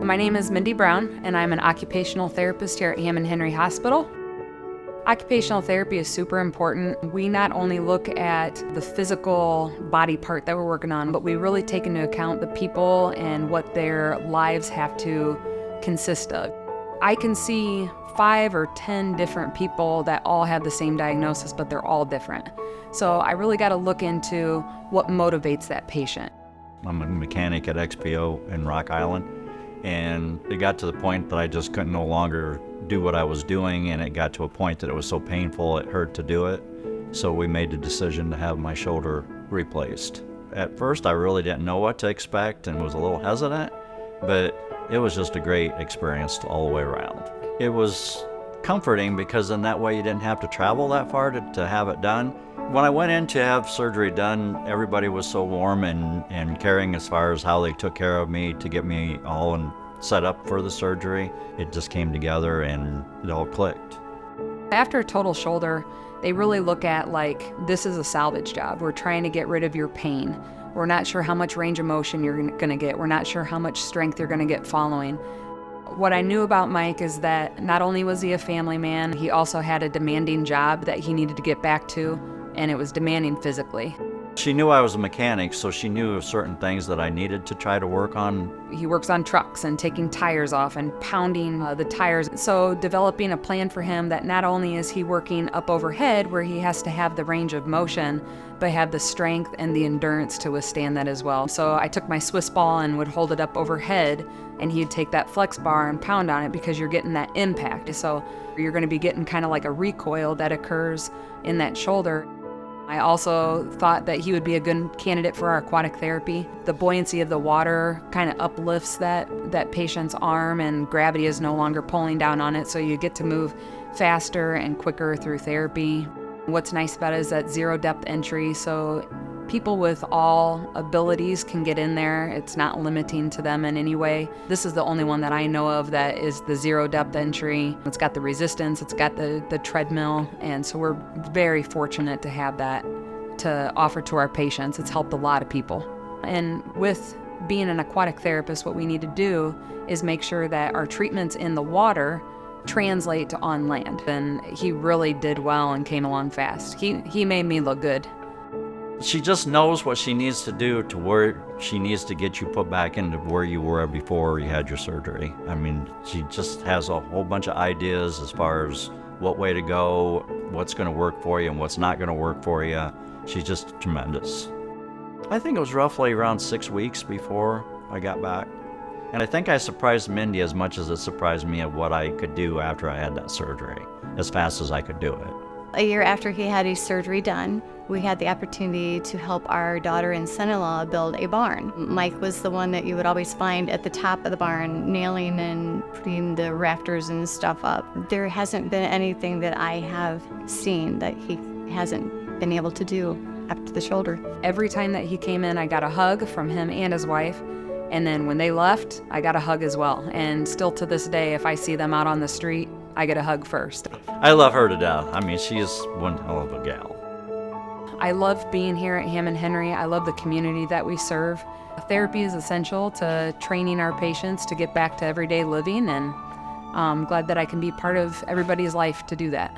My name is Mindy Brown, and I'm an occupational therapist here at Hammond-Henry Hospital. Occupational therapy is super important. We not only look at the physical body part that we're working on, but we really take into account the people and what their lives have to consist of. I can see 5 or 10 different people that all have the same diagnosis, but they're all different. So I really got to look into what motivates that patient. I'm a mechanic at XPO in Rock Island, and it got to the point that I just couldn't no longer do what I was doing, and it got to a point that it was so painful it hurt to do it. So we made the decision to have my shoulder replaced. At first I really didn't know what to expect and was a little hesitant, but it was just a great experience all the way around. It was comforting because in that way you didn't have to travel that far to have it done. When I went in to have surgery done, everybody was so warm and caring as far as how they took care of me to get me all set up for the surgery. It just came together and it all clicked. After a total shoulder, they really look at like, this is a salvage job. We're trying to get rid of your pain. We're not sure how much range of motion you're gonna get. We're not sure how much strength you're gonna get following. What I knew about Mike is that not only was he a family man, he also had a demanding job that he needed to get back to, and it was demanding physically. She knew I was a mechanic, so she knew of certain things that I needed to try to work on. He works on trucks and taking tires off and pounding the tires. So developing a plan for him that not only is he working up overhead where he has to have the range of motion, but have the strength and the endurance to withstand that as well. So I took my Swiss ball and would hold it up overhead, and he'd take that flex bar and pound on it because you're getting that impact. So you're gonna be getting kind of like a recoil that occurs in that shoulder. I also thought that he would be a good candidate for our aquatic therapy. The buoyancy of the water kind of uplifts that patient's arm, and gravity is no longer pulling down on it, so you get to move faster and quicker through therapy. What's nice about it is that zero depth entry, so people with all abilities can get in there. It's not limiting to them in any way. This is the only one that I know of that is the zero depth entry. It's got the resistance, it's got the treadmill, and so we're very fortunate to have that to offer to our patients. It's helped a lot of people. And with being an aquatic therapist, what we need to do is make sure that our treatments in the water translate to on land. And he really did well and came along fast. He made me look good. She just knows what she needs to do to where she needs to get you put back into where you were before you had your surgery. I mean, she just has a whole bunch of ideas as far as what way to go, what's going to work for you and what's not going to work for you. She's just tremendous. I think it was roughly around 6 weeks before I got back. And I think I surprised Mindy as much as it surprised me at what I could do after I had that surgery, as fast as I could do it. A year after he had his surgery done, we had the opportunity to help our daughter and son-in-law build a barn. Mike was the one that you would always find at the top of the barn, nailing and putting the rafters and stuff up. There hasn't been anything that I have seen that he hasn't been able to do after the shoulder. Every time that he came in, I got a hug from him and his wife. And then when they left, I got a hug as well. And still to this day, if I see them out on the street, I get a hug first. I love her to death. I mean, she is one hell of a gal. I love being here at Hammond-Henry. I love the community that we serve. Therapy is essential to training our patients to get back to everyday living, and I'm glad that I can be part of everybody's life to do that.